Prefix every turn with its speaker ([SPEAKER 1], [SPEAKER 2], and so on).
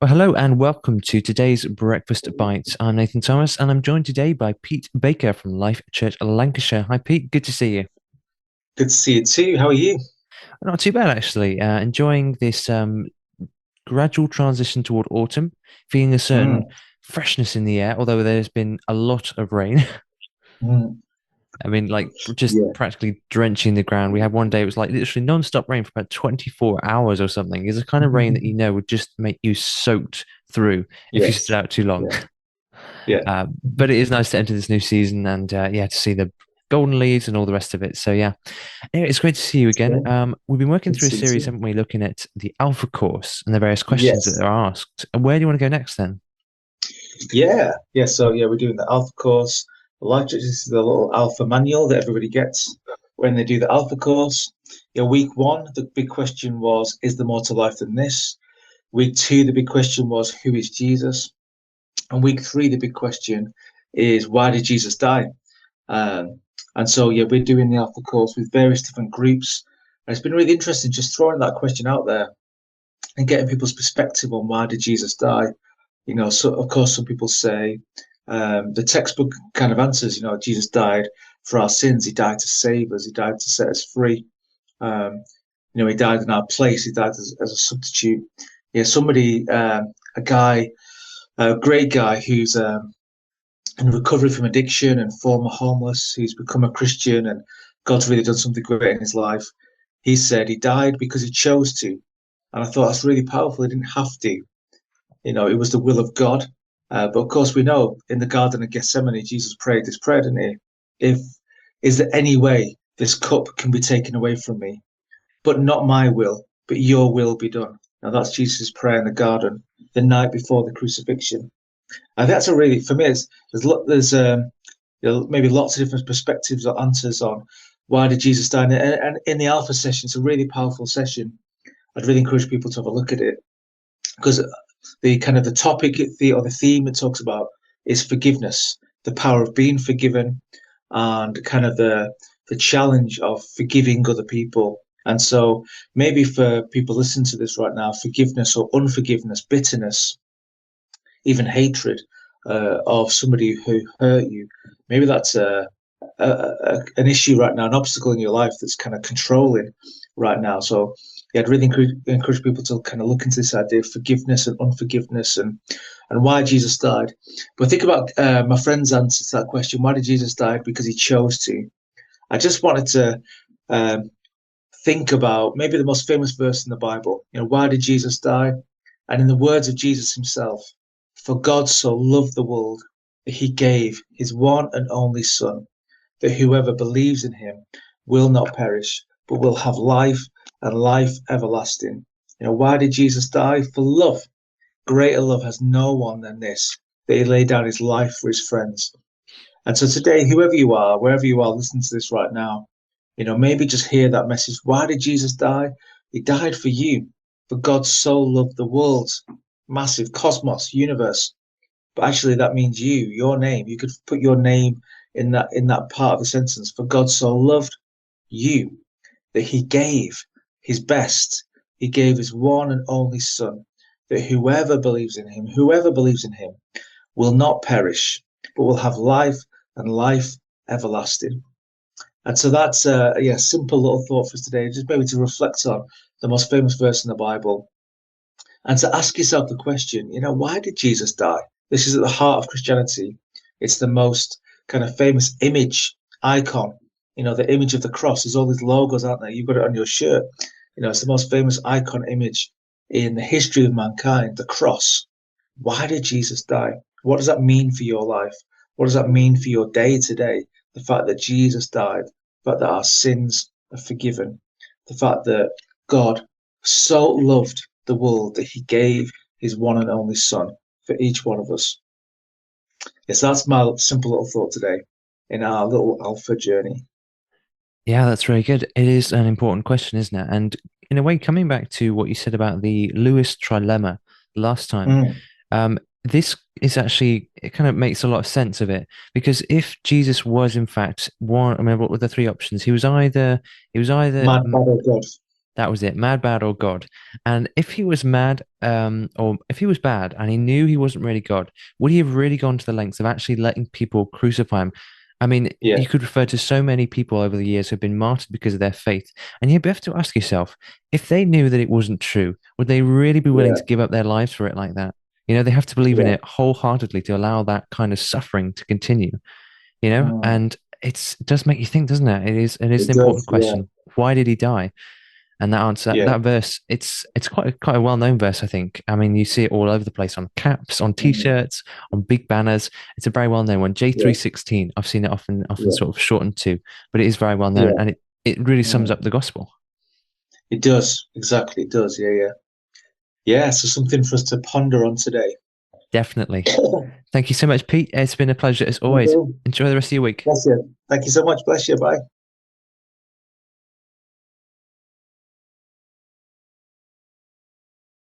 [SPEAKER 1] Well, hello and welcome to today's Breakfast Bites. I'm Nathan Thomas and I'm joined today by Pete Baker from Life Church Lancashire. Hi, Pete. Good to see you.
[SPEAKER 2] Good to see you too. How are you?
[SPEAKER 1] Not too bad, actually. Enjoying this gradual transition toward autumn, feeling a certain
[SPEAKER 2] Mm,
[SPEAKER 1] freshness in the air, although there's been a lot of rain.
[SPEAKER 2] mm,
[SPEAKER 1] I mean, like just
[SPEAKER 2] yeah.
[SPEAKER 1] practically drenching the ground. We had one day, it was like literally non-stop rain for about 24 hours or something. It's the kind of rain that you know would just make you soaked through if you stood
[SPEAKER 2] Yes.
[SPEAKER 1] out too long.
[SPEAKER 2] Yeah. Yeah.
[SPEAKER 1] But it is nice to enter this new season and yeah, to see the golden leaves and all the rest of it. So yeah, anyway, it's great to see you again.
[SPEAKER 2] Yeah.
[SPEAKER 1] We've been working
[SPEAKER 2] Good to
[SPEAKER 1] through a
[SPEAKER 2] see you
[SPEAKER 1] series,
[SPEAKER 2] too.
[SPEAKER 1] haven't we, looking at the Alpha course and the various questions that
[SPEAKER 2] Yes.
[SPEAKER 1] are asked. And where do you want to go next then?
[SPEAKER 2] Yeah. Yeah. So yeah, we're doing the Alpha course. The Life Church is the little Alpha manual that everybody gets when they do the Alpha course. Yeah. Week one, the big question was, is there more to life than this? Week two, the big question was, who is Jesus? And week three, the big question is, why did Jesus die? Um, and so, yeah, we're doing the Alpha course with various different groups. And it's been really interesting just throwing that question out there and getting people's perspective on why did Jesus die. So of course, some people say the textbook kind of answers, Jesus died for our sins. He died to save us. He died to set us free. Um, he died in our place. He died as a substitute. Yeah, somebody, a guy, a great guy who's in recovery from addiction and former homeless, who's become a Christian, and God's really done something great in his life. He said he died because he chose to. And I thought that's really powerful. He didn't have to. It was the will of God. But of course, we know in the Garden of Gethsemane, Jesus prayed this prayer, didn't he? If is there any way this cup can be taken away from me, but not my will, but your will be done. Now that's Jesus' prayer in the garden the night before the crucifixion. I think that's a really, for me, there's maybe lots of different perspectives or answers on why did Jesus die. And in the Alpha session, it's a really powerful session. I'd really encourage people to have a look at it because the kind of the topic or the theme it talks about is forgiveness, the power of being forgiven, and kind of the challenge of forgiving other people. And so maybe for people listening to this right now, forgiveness or unforgiveness, bitterness, even hatred of somebody who hurt you, maybe that's an issue right now, an obstacle in your life that's kind of controlling right now. So yeah, I'd really encourage people to kind of look into this idea of forgiveness and unforgiveness and why Jesus died. But think about my friend's answer to that question: why did Jesus die? Because he chose to. I just wanted to um, think about maybe the most famous verse in the Bible. Why did Jesus die? And in the words of Jesus himself, for God so loved the world that he gave his one and only Son, that whoever believes in him will not perish, but will have life and life everlasting. Why did Jesus die? For love. Greater love has no one than this, that he laid down his life for his friends. And so today, whoever you are, wherever you are listening to this right now, maybe just hear that message. Why did Jesus die? He died for you. For God so loved the world, massive cosmos, universe. But actually that means you, your name. You could put your name in that part of the sentence. For God so loved you that he gave his best. He gave his one and only Son, that whoever believes in him will not perish, but will have life and life everlasting. And so that's a simple little thought for us today, just maybe to reflect on the most famous verse in the Bible and to ask yourself the question, why did Jesus die? This is at the heart of Christianity. It's the most kind of famous image, icon, the image of the cross. There's all these logos, aren't there? You've got it on your shirt. It's the most famous icon image in the history of mankind, the cross. Why did Jesus die? What does that mean for your life? What does that mean for your day today? The fact that Jesus died, the fact that our sins are forgiven, the fact that God so loved the world that he gave his one and only Son for each one of us. Yes, that's my simple little thought today in our little Alpha journey.
[SPEAKER 1] Yeah, that's very good. It is an important question, isn't it? And in a way, coming back to what you said about the Lewis trilemma last time,
[SPEAKER 2] Mm,
[SPEAKER 1] this is actually, it kind of makes a lot of sense of it because if Jesus was in fact one, I mean, what were the three options? He was either
[SPEAKER 2] man, God, or God.
[SPEAKER 1] That was it, mad, bad, or God. And if he was mad, or if he was bad and he knew he wasn't really God, would he have really gone to the lengths of actually letting people crucify him? I mean,
[SPEAKER 2] Yeah,
[SPEAKER 1] you could refer to so many people over the years who've been martyred because of their faith. And you'd have to ask yourself, if they knew that it wasn't true, would they really be willing
[SPEAKER 2] yeah,
[SPEAKER 1] to give up their lives for it like that? You know, they have to believe in
[SPEAKER 2] yeah.
[SPEAKER 1] it wholeheartedly to allow that kind of suffering to continue,
[SPEAKER 2] Mm,
[SPEAKER 1] and it does make you think, doesn't it? It is
[SPEAKER 2] it
[SPEAKER 1] an important
[SPEAKER 2] does. Yeah,
[SPEAKER 1] question. Why did he die? And that answer,
[SPEAKER 2] yeah.
[SPEAKER 1] that verse, it's quite a well-known verse, I think. I mean, you see it all over the place on caps, on
[SPEAKER 2] Mm,
[SPEAKER 1] t-shirts, on big banners. It's a very well-known one.
[SPEAKER 2] yeah,
[SPEAKER 1] J316. I've seen it often
[SPEAKER 2] yeah,
[SPEAKER 1] sort of shortened to, but it is very well known,
[SPEAKER 2] yeah.
[SPEAKER 1] and it really sums
[SPEAKER 2] Mm.
[SPEAKER 1] up the gospel.
[SPEAKER 2] It does. Exactly. It does. Yeah, yeah. Yeah. So something for us to ponder on today.
[SPEAKER 1] Definitely. Thank you so much, Pete. It's been a pleasure as always.
[SPEAKER 2] Okay.
[SPEAKER 1] Enjoy the rest of your week.
[SPEAKER 2] Bless you. Thank you so much. Bless you. Bye.